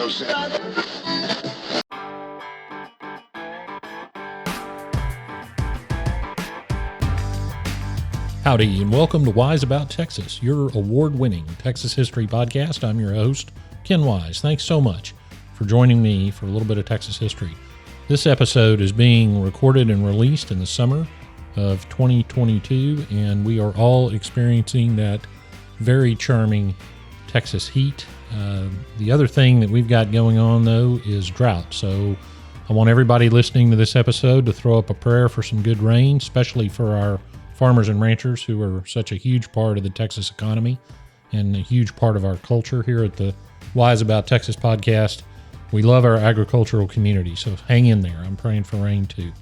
no sense. Howdy, and welcome to Wise About Texas, your award-winning Texas history podcast. I'm your host, Ken Wise. Thanks so much for joining me for a little bit of Texas history. This episode is being recorded and released in the summer of 2022, and we are all experiencing that very charming Texas heat. The other thing that we've got going on, though, is drought. So I want everybody listening to this episode to throw up a prayer for some good rain, especially for our farmers and ranchers who are such a huge part of the Texas economy and a huge part of our culture here at the Wise About Texas podcast. We love our agricultural community, so hang in there. I'm praying for rain too.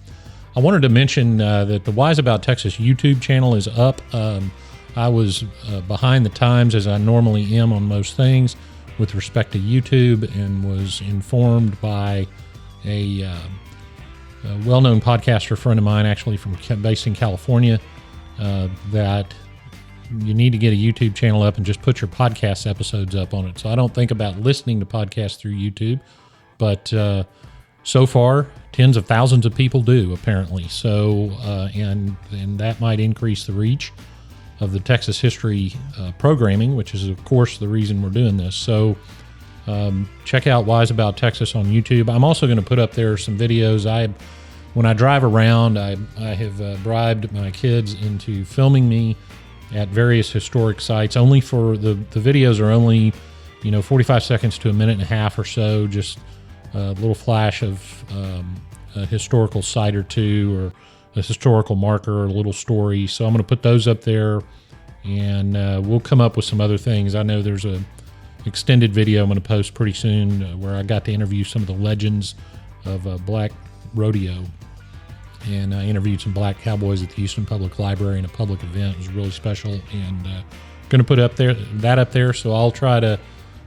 I wanted to mention that the Wise About Texas YouTube channel is up. I was behind the times, as I normally am on most things with respect to YouTube, and was informed by a well-known podcaster friend of mine, actually based in California, that you need to get a YouTube channel up and just put your podcast episodes up on it. So I don't think about listening to podcasts through YouTube, but so far, tens of thousands of people do, apparently. So, and that might increase the reach of the Texas history programming, which is, of course, the reason we're doing this. So check out Wise About Texas on YouTube. I'm also going to put up there some videos. When I drive around, I have bribed my kids into filming me at various historic sites. Only for the videos are only, 45 seconds to a minute and a half or so, just a little flash of a historical site or two, or a historical marker, or a little story. So I'm going to put those up there, and we'll come up with some other things. I know there's a extended video I'm going to post pretty soon where I got to interview some of the legends of black rodeo. And I interviewed some black cowboys at the Houston Public Library in a public event. It was really special, and going to put that up there. So I'll try to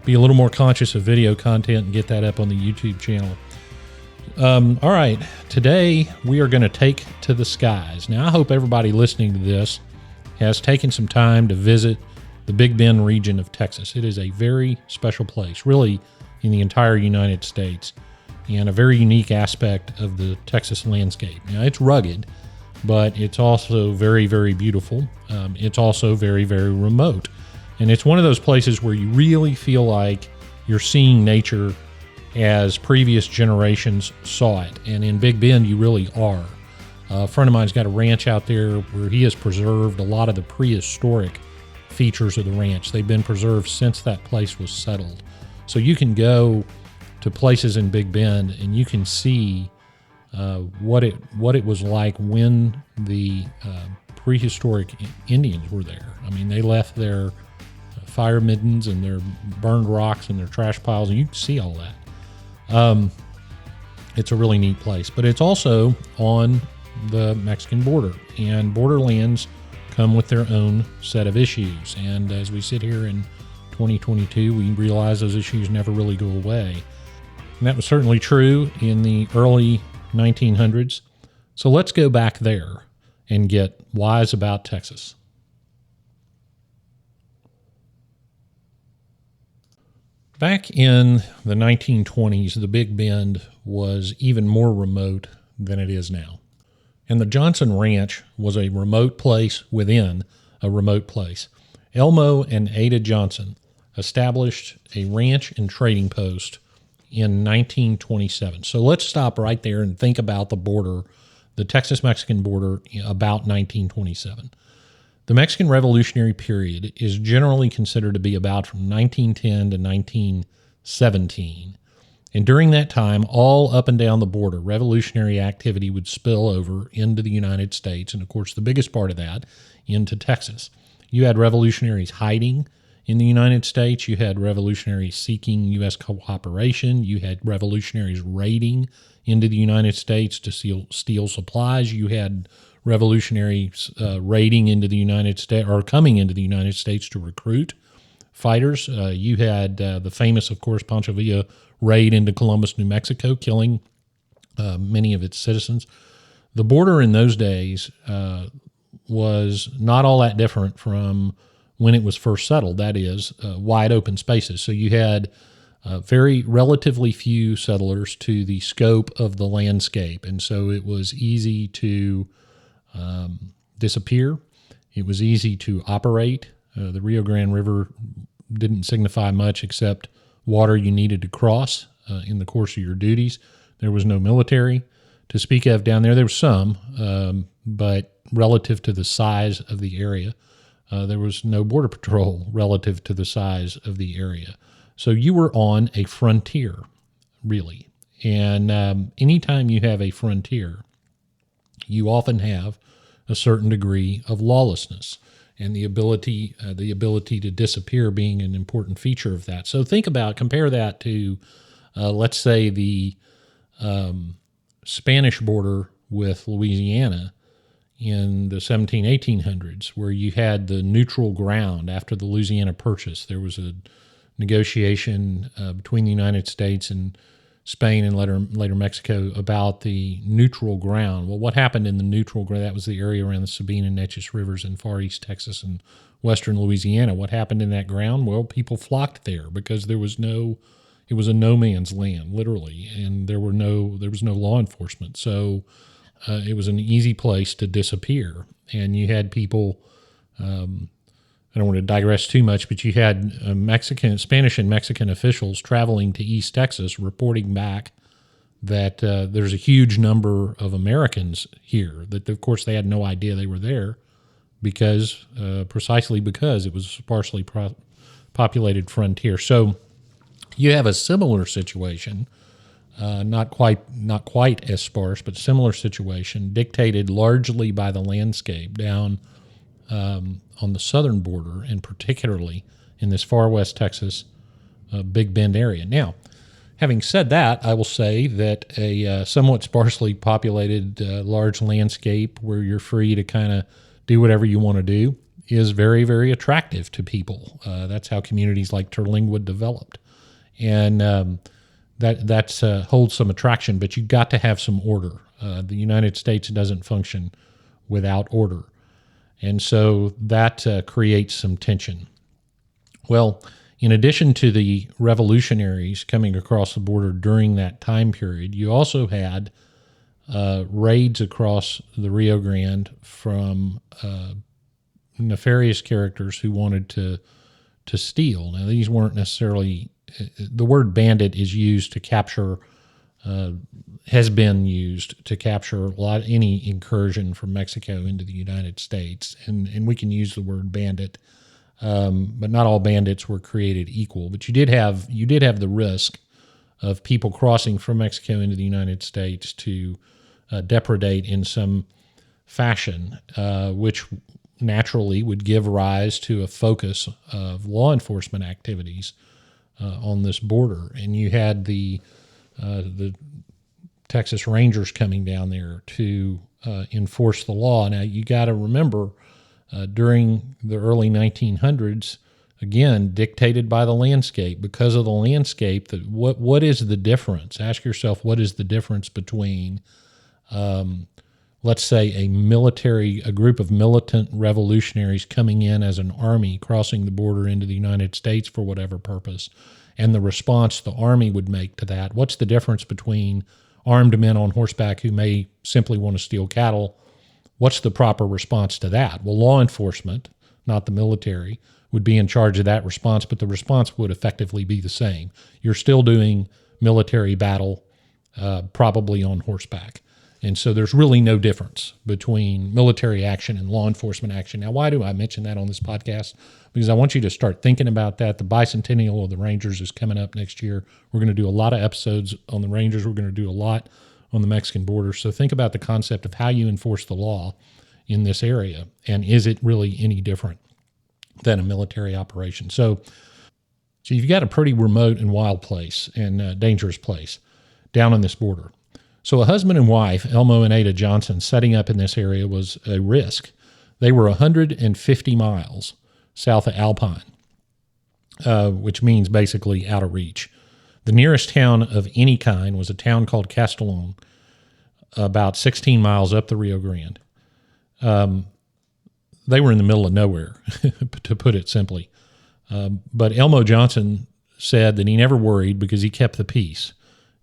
be a little more conscious of video content and get that up on the YouTube channel. All right, today we are going to take to the skies. Now, I hope everybody listening to this has taken some time to visit the Big Bend region of Texas. It is a very special place, really, in the entire United States, and a very unique aspect of the Texas landscape. Now, it's rugged, but it's also very, very beautiful. It's also very, very remote. And it's one of those places where you really feel like you're seeing nature as previous generations saw it. And in Big Bend, you really are. A friend of mine's got a ranch out there where he has preserved a lot of the prehistoric features of the ranch. They've been preserved since that place was settled. So you can go to places in Big Bend and you can see what it was like when the prehistoric Indians were there. I mean, they left their fire middens and their burned rocks and their trash piles, and you can see all that. It's a really neat place, but it's also on the Mexican border, and borderlands come with their own set of issues. And as we sit here in 2022, we realize those issues never really go away. And that was certainly true in the early 1900s. So let's go back there and get wise about Texas. Back in the 1920s, the Big Bend was even more remote than it is now. And the Johnson Ranch was a remote place within a remote place. Elmo and Ada Johnson established a ranch and trading post in 1927. So let's stop right there and think about the border, the Texas-Mexican border, about 1927. The Mexican Revolutionary period is generally considered to be about from 1910 to 1917. And during that time, all up and down the border, revolutionary activity would spill over into the United States, and of course the biggest part of that, into Texas. You had revolutionaries hiding in the United States. You had revolutionaries seeking U.S. cooperation. You had revolutionaries raiding into the United States to steal supplies. You had revolutionaries raiding into the United States, or coming into the United States to recruit fighters. You had the famous, of course, Pancho Villa raid into Columbus, New Mexico, killing many of its citizens. The border in those days was not all that different from when it was first settled. That is, wide open spaces. So you had very relatively few settlers to the scope of the landscape. And so it was easy to disappear. It was easy to operate. The Rio Grande River didn't signify much except water you needed to cross in the course of your duties. There was no military to speak of down there. There was some, but relative to the size of the area, there was no border patrol relative to the size of the area. So you were on a frontier, really. And anytime you have a frontier, you often have a certain degree of lawlessness, and the ability to disappear being an important feature of that. So compare that to, let's say, the Spanish border with Louisiana in the 1800s, where you had the neutral ground after the Louisiana Purchase. There was a negotiation between the United States and Spain and later Mexico about the neutral ground. Well, what happened in the neutral ground? That was the area around the Sabine and Neches rivers in far east Texas and western Louisiana. What happened in that ground? Well, people flocked there because it was a no man's land, literally, and there was no law enforcement. So it was an easy place to disappear, and you had people. I don't want to digress too much, but you had Spanish and Mexican officials traveling to East Texas reporting back that there's a huge number of Americans here, that of course they had no idea they were there precisely because it was a sparsely populated frontier. So you have a similar situation, not quite as sparse, but similar situation, dictated largely by the landscape down on the southern border, and particularly in this far west Texas Big Bend area. Now, having said that, I will say that a somewhat sparsely populated large landscape where you're free to kind of do whatever you want to do is very, very attractive to people. That's how communities like Terlingwood developed. And that holds some attraction, but you've got to have some order. The United States doesn't function without order. And so that creates some tension. Well, in addition to the revolutionaries coming across the border during that time period, you also had raids across the Rio Grande from nefarious characters who wanted to steal. Now, these weren't necessarily, the word bandit is used to capture, has been used to capture any incursion from Mexico into the United States. And we can use the word bandit, but not all bandits were created equal. But you did have the risk of people crossing from Mexico into the United States to depredate in some fashion, which naturally would give rise to a focus of law enforcement activities on this border. And you had the Texas Rangers coming down there to enforce the law. Now, you got to remember, during the early 1900s, again, dictated by the landscape, because of the landscape, that what is the difference? Ask yourself, what is the difference between, let's say, a group of militant revolutionaries coming in as an army, crossing the border into the United States for whatever purpose, and the response the army would make to that? What's the difference between armed men on horseback who may simply want to steal cattle? What's the proper response to that? Well, law enforcement, not the military, would be in charge of that response, but the response would effectively be the same. You're still doing military battle, probably on horseback. And so there's really no difference between military action and law enforcement action. Now, why do I mention that on this podcast? Because I want you to start thinking about that. The bicentennial of the Rangers is coming up next year. We're going to do a lot of episodes on the Rangers. We're going to do a lot on the Mexican border. So think about the concept of how you enforce the law in this area, and is it really any different than a military operation? So you've got a pretty remote and wild place and dangerous place down on this border. So a husband and wife, Elmo and Ada Johnson, setting up in this area was a risk. They were 150 miles south of Alpine, which means basically out of reach. The nearest town of any kind was a town called Castellon, about 16 miles up the Rio Grande. They were in the middle of nowhere, to put it simply. But Elmo Johnson said that he never worried because he kept the peace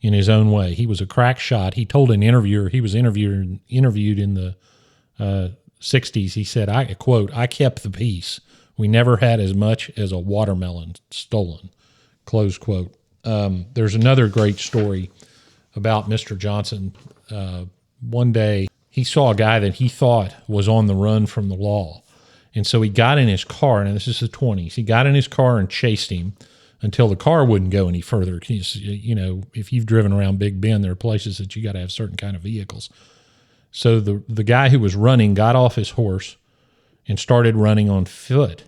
in his own way. He was a crack shot. He told an interviewer, he was interviewed in the 60s. He said, I quote, "I kept the peace. We never had as much as a watermelon stolen," close quote. There's another great story about Mr. Johnson. One day he saw a guy that he thought was on the run from the law. And so he got in his car, and this is the 20s. He got in his car and chased him until the car wouldn't go any further. You know, if you've driven around Big Bend, there are places that you got to have certain kind of vehicles. So the guy who was running got off his horse and started running on foot,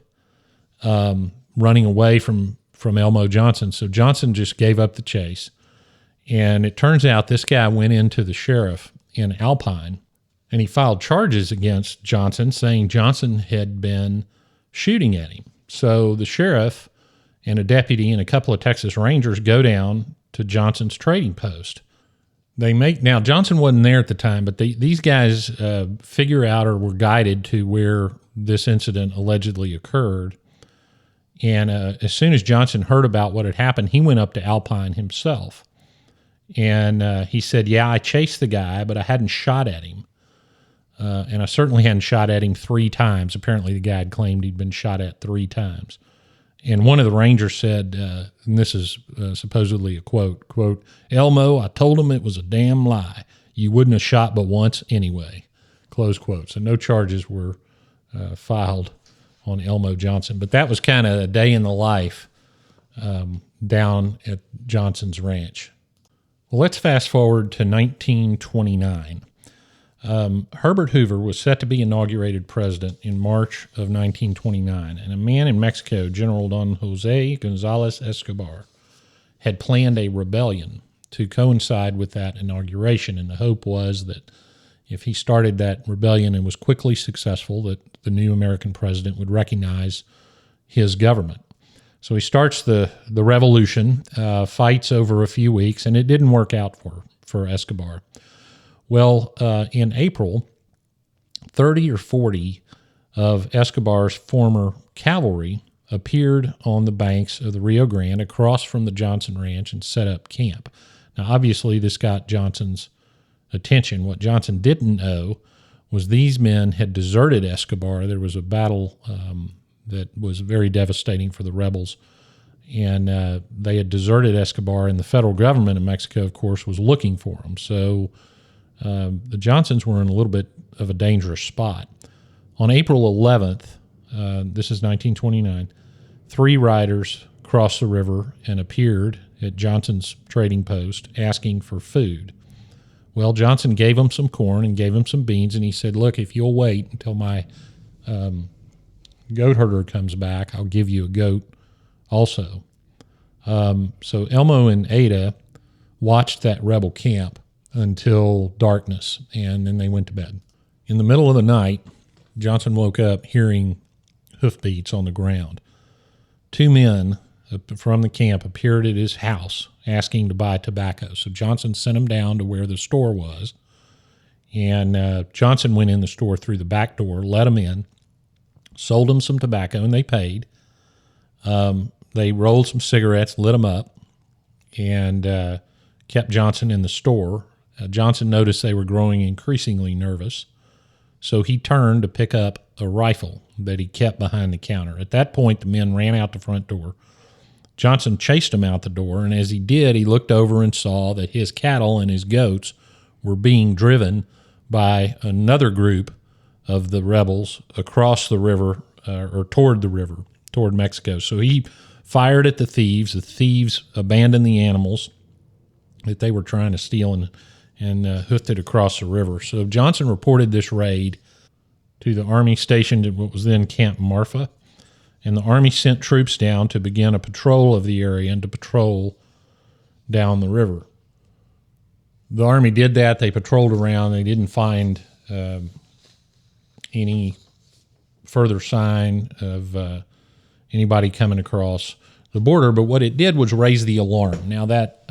running away from Elmo Johnson. So Johnson just gave up the chase. And it turns out this guy went into the sheriff in Alpine, and he filed charges against Johnson, saying Johnson had been shooting at him. So the sheriff and a deputy and a couple of Texas Rangers go down to Johnson's trading post. Now Johnson wasn't there at the time, but these guys figure out or were guided to where this incident allegedly occurred. And as soon as Johnson heard about what had happened, he went up to Alpine himself. And he said, "Yeah, I chased the guy, but I hadn't shot at him. And I certainly hadn't shot at him 3 times. Apparently the guy had claimed he'd been shot at 3 times. And one of the Rangers said, and this is supposedly a quote, "Elmo, I told him it was a damn lie. You wouldn't have shot but once anyway," close quote. So no charges were filed on Elmo Johnson. But that was kind of a day in the life down at Johnson's ranch. Well, let's fast forward to 1929. Herbert Hoover was set to be inaugurated president in March of 1929, and a man in Mexico, General Don Jose Gonzalez Escobar, had planned a rebellion to coincide with that inauguration, and the hope was that if he started that rebellion and was quickly successful, that the new American president would recognize his government. So he starts the revolution, fights over a few weeks, and it didn't work out for Escobar. Well, in April, 30 or 40 of Escobar's former cavalry appeared on the banks of the Rio Grande across from the Johnson Ranch and set up camp. Now, obviously, this got Johnson's attention. What Johnson didn't know was these men had deserted Escobar. There was a battle that was very devastating for the rebels, and they had deserted Escobar, and the federal government in Mexico, of course, was looking for him. So the Johnsons were in a little bit of a dangerous spot. On April 11th, this is 1929, 3 riders crossed the river and appeared at Johnson's trading post asking for food. Well, Johnson gave them some corn and gave them some beans, and he said, "Look, if you'll wait until my goat herder comes back, I'll give you a goat also." So Elmo and Ada watched that rebel camp until darkness, and then they went to bed. In the middle of the night, Johnson woke up hearing hoofbeats on the ground. 2 men from the camp appeared at his house asking to buy tobacco. So Johnson sent them down to where the store was, and Johnson went in the store through the back door, let them in, sold them some tobacco, and they paid. They rolled some cigarettes, lit them up, and kept Johnson in the store. Johnson noticed they were growing increasingly nervous, so he turned to pick up a rifle that he kept behind the counter. At that point, the men ran out the front door. Johnson chased him out the door, and as he did, he looked over and saw that his cattle and his goats were being driven by another group of the rebels across the river, or toward the river, toward Mexico. So he fired at the thieves. The thieves abandoned the animals that they were trying to steal and hoofed it across the river. So Johnson reported this raid to the Army stationed at what was then Camp Marfa, and the Army sent troops down to begin a patrol of the area and to patrol down the river. The Army did that. They patrolled around. They didn't find any further sign of anybody coming across the border, but what it did was raise the alarm. Now, that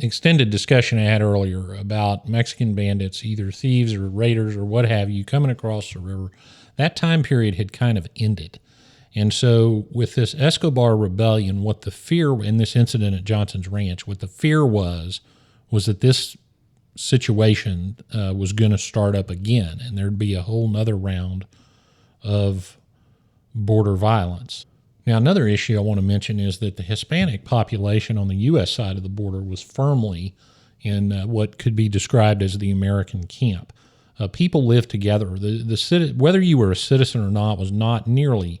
extended discussion I had earlier about Mexican bandits, either thieves or raiders or what have you, coming across the river, that time period had kind of ended. And so with this Escobar rebellion, what the fear in this incident at Johnson's Ranch, what the fear was that this situation was going to start up again, and there'd be a whole nother round of border violence. Now, another issue I want to mention is that the Hispanic population on the U.S. side of the border was firmly in what could be described as the American camp. People lived together. Whether you were a citizen or not was not nearly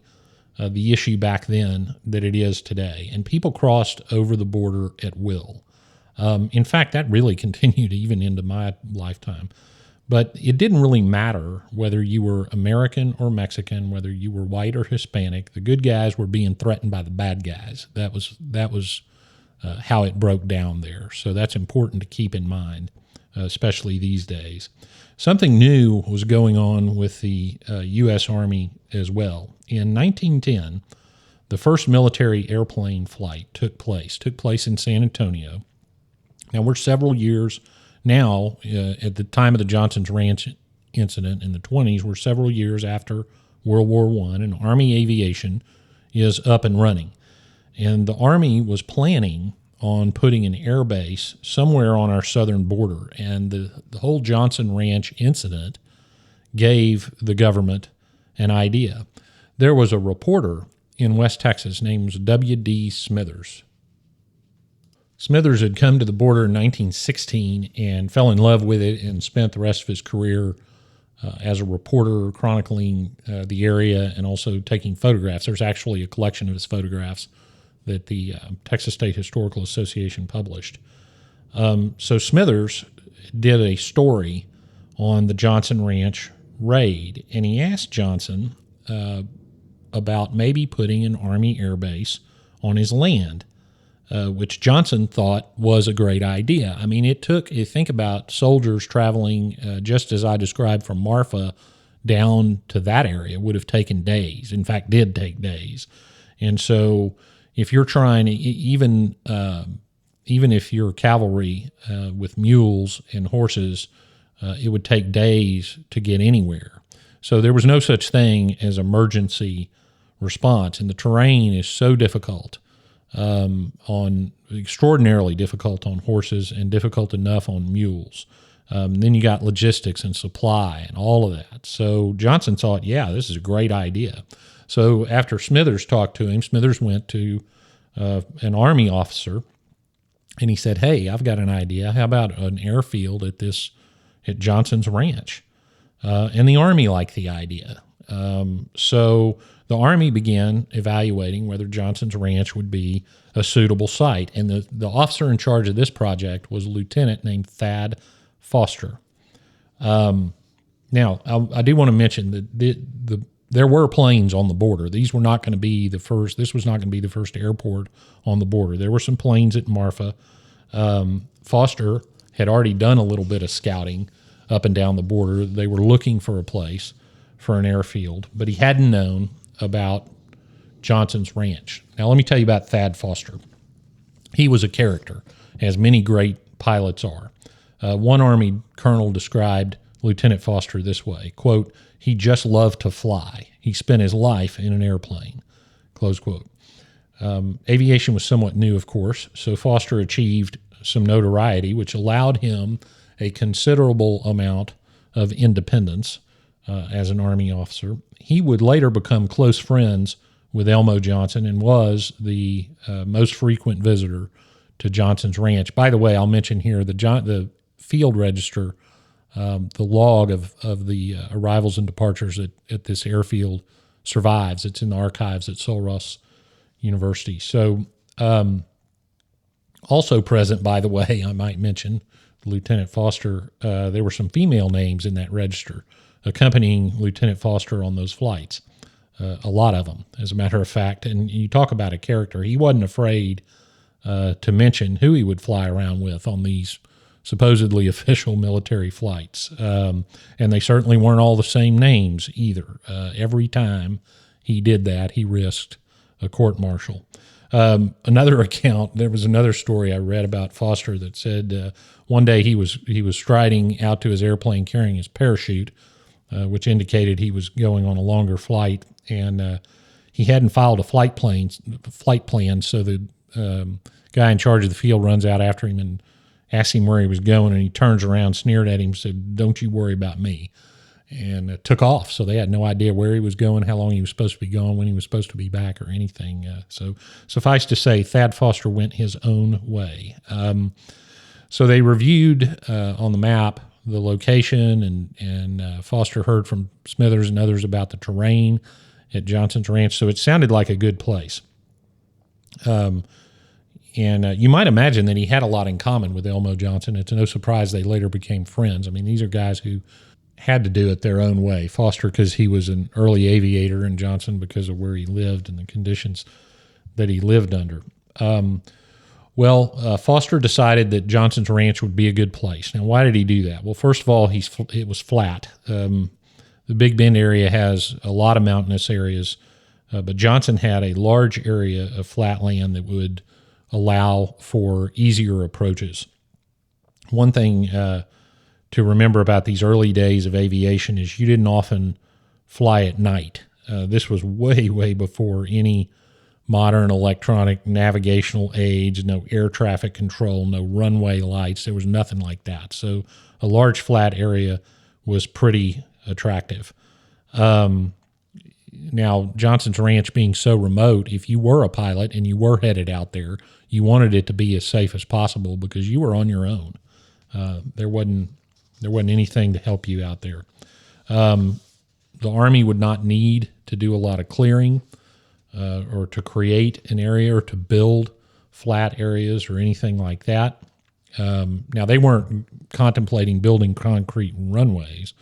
the issue back then that it is today. And people crossed over the border at will. In fact, that really continued even into my lifetime. But it didn't really matter whether you were American or Mexican, whether you were white or Hispanic. The good guys were being threatened by the bad guys. That was how it broke down there. So that's important to keep in mind, especially these days. Something new was going on with the U.S. Army as well. In 1910, the first military airplane flight took place in San Antonio. Now, we're several years now, at the time of the Johnson's Ranch incident in the 1920s, we're several years after World War I, and Army aviation is up and running. And the Army was planning on putting an air base somewhere on our southern border. And the whole Johnson Ranch incident gave the government an idea. There was a reporter in West Texas named W.D. Smithers. Smithers had come to the border in 1916 and fell in love with it and spent the rest of his career as a reporter chronicling the area and also taking photographs. There's actually a collection of his photographs that the Texas State Historical Association published. So Smithers did a story on the Johnson Ranch raid, and he asked Johnson about maybe putting an Army air base on his land, which Johnson thought was a great idea. I mean, you think about soldiers traveling, just as I described, from Marfa down to that area. It would have taken days. In fact, did take days. And so if you're trying, even if you're cavalry with mules and horses, it would take days to get anywhere. So there was no such thing as emergency response, and the terrain is so difficult, extraordinarily difficult on horses and difficult enough on mules. Then you got logistics and supply and all of that. So Johnson thought, yeah, this is a great idea. So after Smithers talked to him, Smithers went to an Army officer, and he said, hey, I've got an idea. How about an airfield at Johnson's Ranch? And the Army liked the idea. So the Army began evaluating whether Johnson's Ranch would be a suitable site. And the officer in charge of this project was a lieutenant named Thad Foster. Now, I do want to mention that there were planes on the border. These were not going to be the first. This was not going to be the first airport on the border. There were some planes at Marfa. Foster had already done a little bit of scouting up and down the border. They were looking for a place for an airfield, but he hadn't known about Johnson's Ranch. Now, let me tell you about Thad Foster. He was a character, as many great pilots are. One Army colonel described Lieutenant Foster this way, quote, he just loved to fly. He spent his life in an airplane, close quote. Aviation was somewhat new, of course, so Foster achieved some notoriety, which allowed him a considerable amount of independence as an Army officer. He would later become close friends with Elmo Johnson and was the most frequent visitor to Johnson's Ranch. By the way, I'll mention here the field register, the log of the arrivals and departures at this airfield survives. It's in the archives at Sul Ross University. So also present, by the way, I might mention, Lieutenant Foster, there were some female names in that register accompanying Lieutenant Foster on those flights, a lot of them, as a matter of fact. And you talk about a character. He wasn't afraid to mention who he would fly around with on these supposedly official military flights. And they certainly weren't all the same names either. Every time he did that, he risked a court-martial. Another account, there was another story I read about Foster that said one day he was striding out to his airplane carrying his parachute, which indicated he was going on a longer flight, and he hadn't filed a flight plan, so the guy in charge of the field runs out after him and asks him where he was going, and he turns around, sneered at him, and said, "Don't you worry about me," and took off. So they had no idea where he was going, how long he was supposed to be gone, when he was supposed to be back, or anything. So suffice to say, Thad Foster went his own way. So they reviewed on the map the location, and Foster heard from Smithers and others about the terrain at Johnson's Ranch. So it sounded like a good place. And you might imagine that he had a lot in common with Elmo Johnson. It's no surprise they later became friends. I mean, these are guys who had to do it their own way. Foster because he was an early aviator, and Johnson because of where he lived and the conditions that he lived under. Foster decided that Johnson's Ranch would be a good place. Now, why did he do that? Well, first of all, it was flat. The Big Bend area has a lot of mountainous areas, but Johnson had a large area of flat land that would allow for easier approaches. One thing to remember about these early days of aviation is you didn't often fly at night. This was way, way before any modern electronic navigational aids, no air traffic control, no runway lights. There was nothing like that. So a large flat area was pretty attractive. Now, Johnson's Ranch being so remote, if you were a pilot and you were headed out there, you wanted it to be as safe as possible because you were on your own. There wasn't anything to help you out there. The Army would not need to do a lot of clearing or to create an area or to build flat areas or anything like that. Now, they weren't contemplating building concrete runways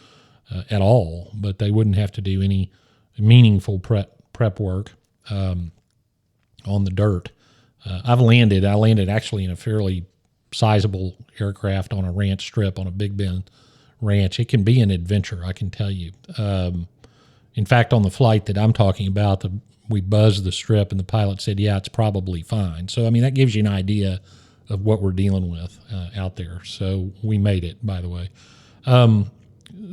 at all, but they wouldn't have to do any meaningful prep work on the dirt. I landed actually in a fairly sizable aircraft on a ranch strip on a Big Bend ranch. It can be an adventure, I can tell you. In fact, on the flight that I'm talking about, we buzzed the strip and the pilot said, "Yeah, it's probably fine." So, I mean, that gives you an idea of what we're dealing with out there. So we made it, by the way.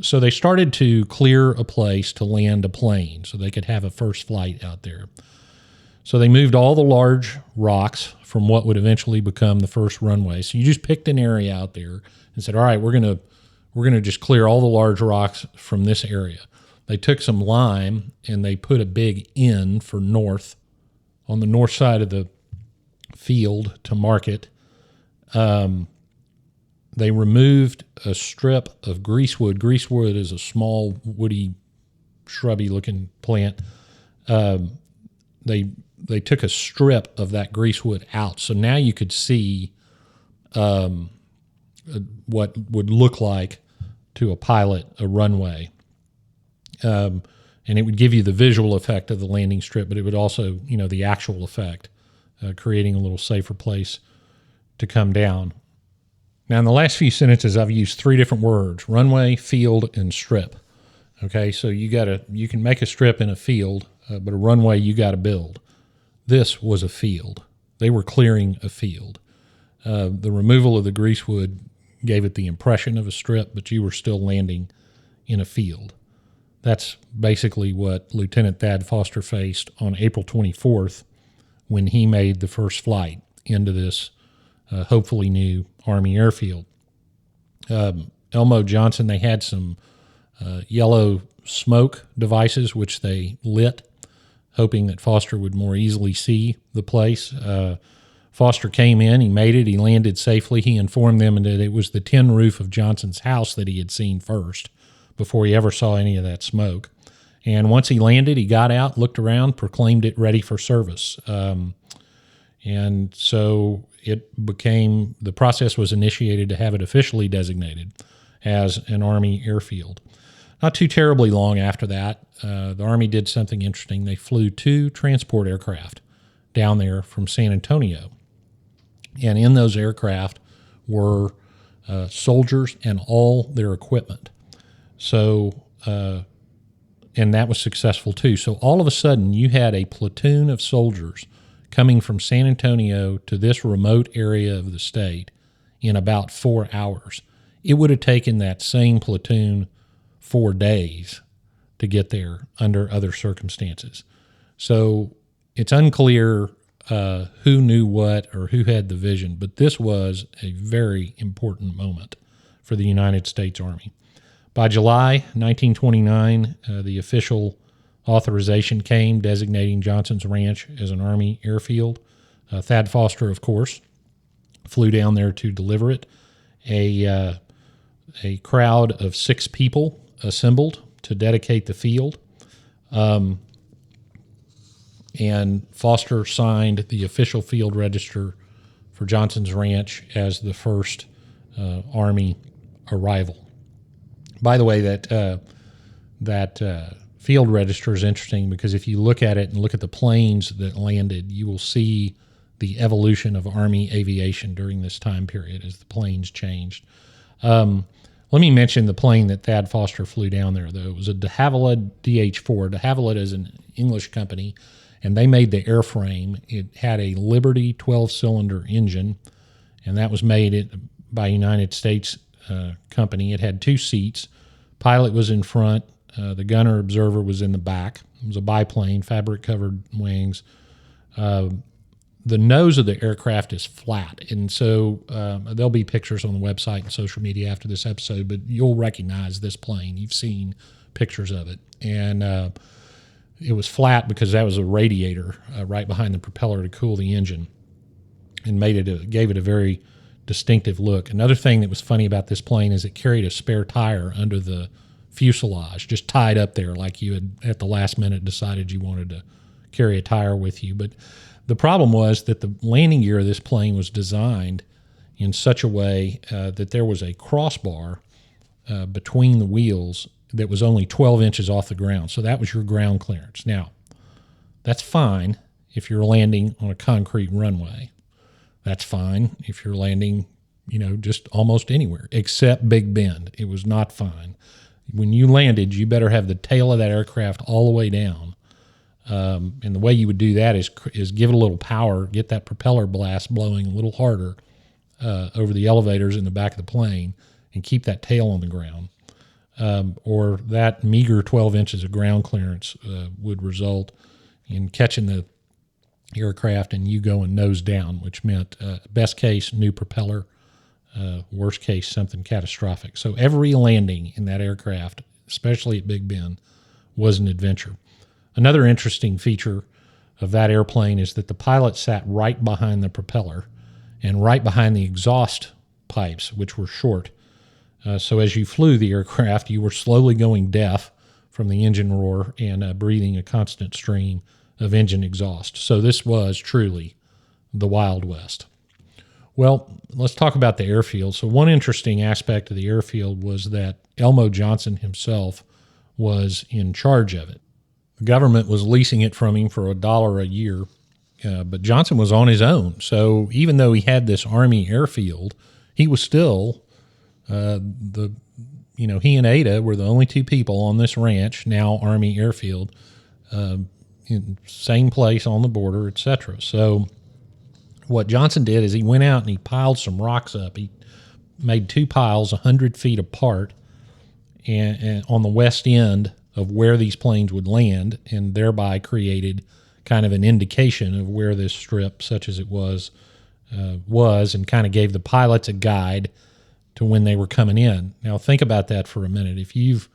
So they started to clear a place to land a plane so they could have a first flight out there. So they moved all the large rocks from what would eventually become the first runway. So you just picked an area out there and said, "All right, we're gonna just clear all the large rocks from this area." They took some lime and they put a big N for north on the north side of the field to mark it. They removed a strip of greasewood. Greasewood is a small, woody, shrubby-looking plant. They took a strip of that greasewood out, so now you could see what would look like to a pilot a runway. And it would give you the visual effect of the landing strip, but it would also, the actual effect, creating a little safer place to come down. Now, in the last few sentences, I've used three different words: runway, field, and strip. Okay, so you can make a strip in a field, but a runway you got to build. This was a field. They were clearing a field. The removal of the greasewood gave it the impression of a strip, but you were still landing in a field. That's basically what Lieutenant Thad Foster faced on April 24th when he made the first flight into this hopefully new Army airfield. Elmo Johnson, they had some yellow smoke devices which they lit, hoping that Foster would more easily see the place. Foster came in, he made it, he landed safely. He informed them that it was the tin roof of Johnson's house that he had seen first before he ever saw any of that smoke. And once he landed, he got out, looked around, proclaimed it ready for service. And so the process was initiated to have it officially designated as an Army airfield. Not too terribly long after that, the Army did something interesting. They flew 2 transport aircraft down there from San Antonio. And in those aircraft were soldiers and all their equipment. So, and that was successful too. So all of a sudden, you had a platoon of soldiers coming from San Antonio to this remote area of the state in about 4 hours. It would have taken that same platoon 4 days to get there under other circumstances. So it's unclear who knew what or who had the vision, but this was a very important moment for the United States Army. By July 1929, the official authorization came designating Johnson's Ranch as an Army airfield. Thad Foster, of course, flew down there to deliver it. A crowd of 6 people assembled to dedicate the field. And Foster signed the official field register for Johnson's Ranch as the first Army arrival. By the way, that field register is interesting because if you look at it and look at the planes that landed, you will see the evolution of Army aviation during this time period as the planes changed. Let me mention the plane that Thad Foster flew down there, though. It was a de Havilland DH-4. De Havilland is an English company, and they made the airframe. It had a Liberty 12-cylinder engine, and that was made by a United States company. It had 2 seats. Pilot was in front. The gunner observer was in the back. It was a biplane, fabric-covered wings. The nose of the aircraft is flat, and so there'll be pictures on the website and social media after this episode, but you'll recognize this plane. You've seen pictures of it. And it was flat because that was a radiator right behind the propeller to cool the engine and gave it a very distinctive look. Another thing that was funny about this plane is it carried a spare tire under the fuselage, just tied up there like you had at the last minute decided you wanted to carry a tire with you. But the problem was that the landing gear of this plane was designed in such a way that there was a crossbar between the wheels that was only 12 inches off the ground. So that was your ground clearance. Now, that's fine if you're landing on a concrete runway. That's fine if you're landing, just almost anywhere except Big Bend. It was not fine. When you landed, you better have the tail of that aircraft all the way down. And the way you would do that is give it a little power, get that propeller blast blowing a little harder over the elevators in the back of the plane, and keep that tail on the ground. Or that meager 12 inches of ground clearance would result in catching the aircraft and you going nose down, which meant best case, new propeller, worst case, something catastrophic. So every landing in that aircraft, especially at Big Bend, was an adventure. Another interesting feature of that airplane is that the pilot sat right behind the propeller and right behind the exhaust pipes, which were short. So as you flew the aircraft, you were slowly going deaf from the engine roar and breathing a constant stream of engine exhaust. So this was truly the Wild West. Well, let's talk about the airfield. So one interesting aspect of the airfield was that Elmo Johnson himself was in charge of it. The government was leasing it from him for $1 a year, but Johnson was on his own. So even though he had this Army airfield, he was still he and Ada were the only 2 people on this ranch, now Army airfield, in same place on the border, etc. So what Johnson did is he went out and he piled some rocks up. He made 2 piles 100 feet apart and on the west end of where these planes would land, and thereby created kind of an indication of where this strip, such as it was, and kind of gave the pilots a guide to when they were coming in. Now, think about that for a minute. If you've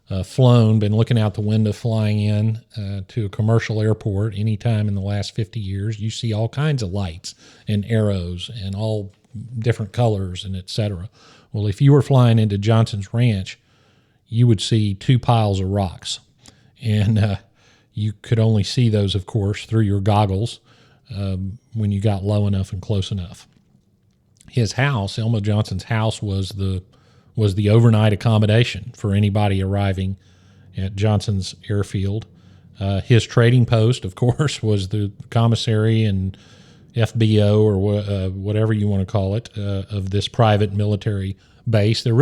been looking out the window flying in to a commercial airport anytime in the last 50 years, you see all kinds of lights and arrows and all different colors and et cetera. Well, if you were flying into Johnson's Ranch, you would see 2 piles of rocks. And you could only see those, of course, through your goggles when you got low enough and close enough. His house, Elmo Johnson's house, was the overnight accommodation for anybody arriving at Johnson's airfield. His trading post, of course, was the commissary and FBO or whatever you want to call it of this private military base. There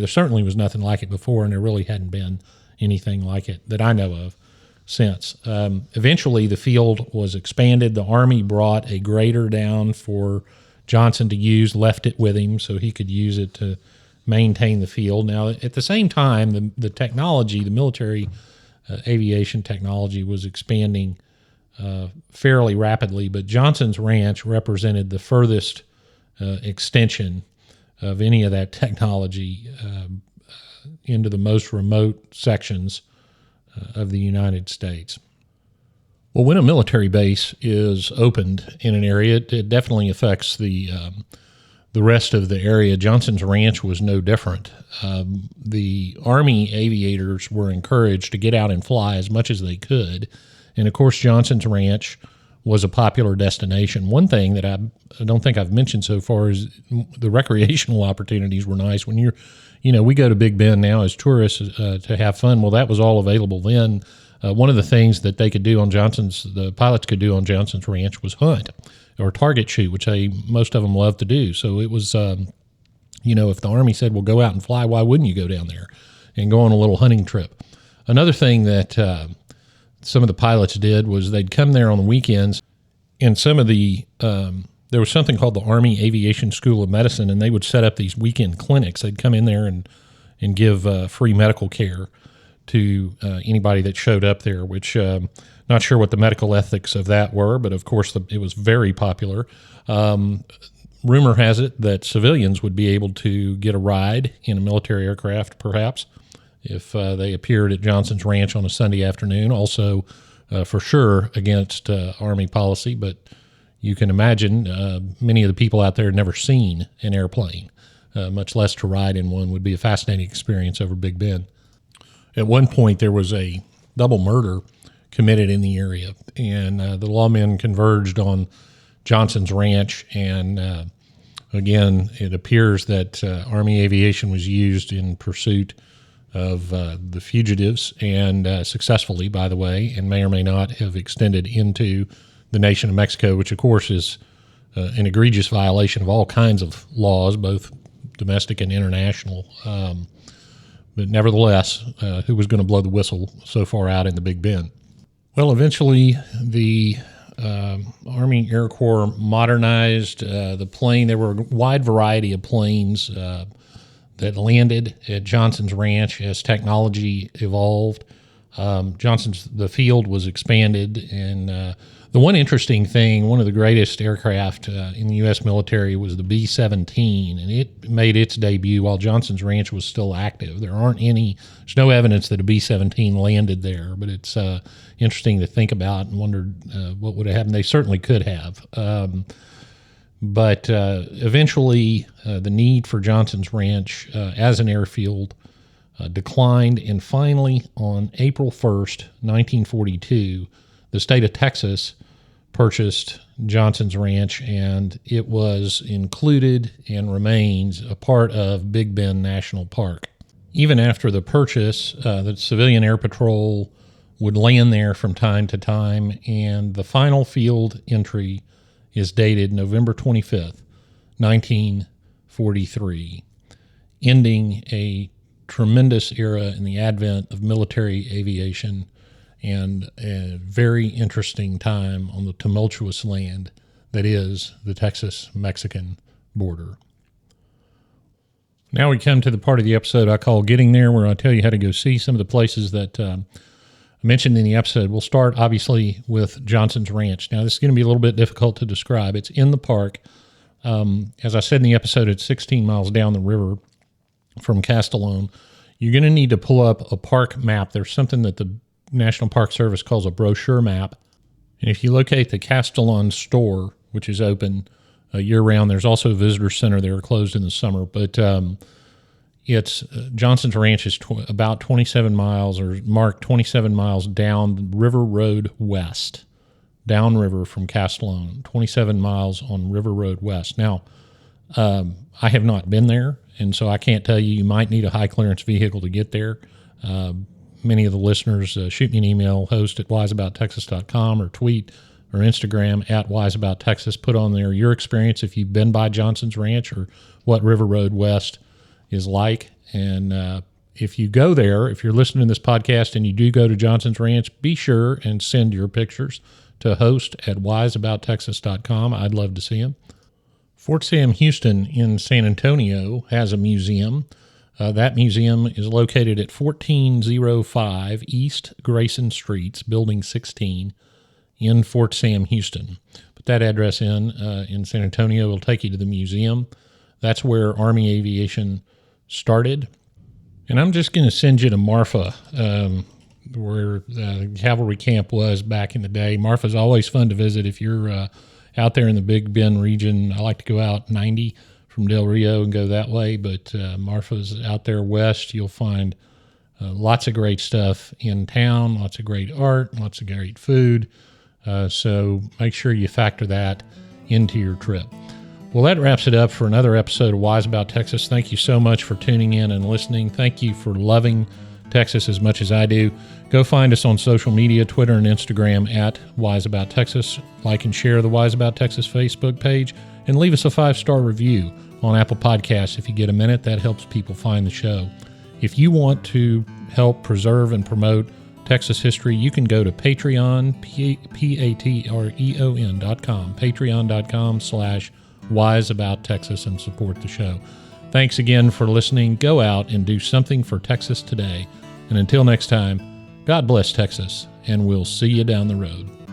certainly was nothing like it before, and there really hadn't been anything like it that I know of since. Eventually, the field was expanded. The Army brought a grader down for Johnson to use, left it with him so he could use it to maintain the field. Now, at the same time, the technology, the military aviation technology was expanding fairly rapidly, but Johnson's Ranch represented the furthest extension of any of that technology into the most remote sections of the United States. Well, when a military base is opened in an area, it definitely affects the rest of the area. Johnson's Ranch was no different. The Army aviators were encouraged to get out and fly as much as they could. And, of course, Johnson's Ranch was a popular destination. One thing that I don't think I've mentioned so far is the recreational opportunities were nice. When we go to Big Bend now as tourists to have fun. Well, that was all available then. One of the things that they could do on the pilots could do on Johnson's Ranch was hunt or target shoot, which most of them love to do. So it was, if the Army said, well, go out and fly, why wouldn't you go down there and go on a little hunting trip? Another thing that some of the pilots did was they'd come there on the weekends, and some of the there was something called the Army Aviation School of Medicine, and they would set up these weekend clinics. They'd come in there and give free medical care to anybody that showed up there, which not sure what the medical ethics of that were, but of course it was very popular. Rumor has it that civilians would be able to get a ride in a military aircraft, perhaps, if they appeared at Johnson's Ranch on a Sunday afternoon. Also, for sure, against Army policy, but you can imagine many of the people out there had never seen an airplane, much less to ride in one. Would be a fascinating experience over Big Bend. At one point, there was a double murder committed in the area, and the lawmen converged on Johnson's Ranch, and again, it appears that Army aviation was used in pursuit of the fugitives, and successfully, by the way, and may or may not have extended into the nation of Mexico, which, of course, is an egregious violation of all kinds of laws, both domestic and international. But nevertheless, who was going to blow the whistle so far out in the Big Bend? Well, eventually, the Army Air Corps modernized the plane. There were a wide variety of planes that landed at Johnson's Ranch as technology evolved. The field was expanded, and the one interesting thing, one of the greatest aircraft in the U.S. military was the B-17, and it made its debut while Johnson's Ranch was still active. There's no evidence that a B-17 landed there, but it's interesting to think about and wonder what would have happened. They certainly could have. But eventually, the need for Johnson's Ranch as an airfield declined, and finally, on April 1st, 1942, the state of Texas purchased Johnson's Ranch, and it was included and remains a part of Big Bend National Park. Even after the purchase, the Civilian Air Patrol would land there from time to time, and the final field entry is dated November 25th, 1943, ending a tremendous era in the advent of military aviation and a very interesting time on the tumultuous land that is the Texas-Mexican border. Now we come to the part of the episode I call Getting There, where I tell you how to go see some of the places that I mentioned in the episode. We'll start, obviously, with Johnson's Ranch. Now, this is going to be a little bit difficult to describe. It's in the park. As I said in the episode, it's 16 miles down the river from Castellon. You're going to need to pull up a park map. There's something that the National Park Service calls a brochure map. And if you locate the Castellon store, which is open year-round, there's also a visitor center there, closed in the summer. But Johnson's Ranch is about 27 miles, or marked 27 miles down River Road West, downriver from Castellon, 27 miles on River Road West. Now, I have not been there, and so I can't tell you. You might need a high-clearance vehicle to get there. Many of the listeners shoot me an email, host@wiseabouttexas.com, or tweet or Instagram @wiseabouttexas. Put on there your experience if you've been by Johnson's Ranch or what River Road West is like. And if you go there, if you're listening to this podcast and you do go to Johnson's Ranch, be sure and send your pictures to host@wiseabouttexas.com. I'd love to see them. Fort Sam Houston in San Antonio has a museum. That museum is located at 1405 East Grayson Streets, Building 16, in Fort Sam, Houston. Put that address in San Antonio. It'll take you to the museum. That's where Army aviation started. And I'm just going to send you to Marfa, where the cavalry camp was back in the day. Marfa's always fun to visit if you're out there in the Big Bend region. I like to go out 90 from Del Rio and go that way, but Marfa's out there west. You'll find lots of great stuff in town, lots of great art, lots of great food. So make sure you factor that into your trip. Well, that wraps it up for another episode of Wise About Texas. Thank you so much for tuning in and listening. Thank you for loving Texas as much as I do. Go find us on social media, Twitter and Instagram at Wise About Texas. Like and share the Wise About Texas Facebook page, and leave us a 5-star review on Apple Podcasts if you get a minute. That helps people find the show. If you want to help preserve and promote Texas history, you can go to Patreon, patreon.com, patreon.com/wiseabouttexas, and support the show. Thanks again for listening. Go out and do something for Texas today. And until next time, God bless Texas, and we'll see you down the road.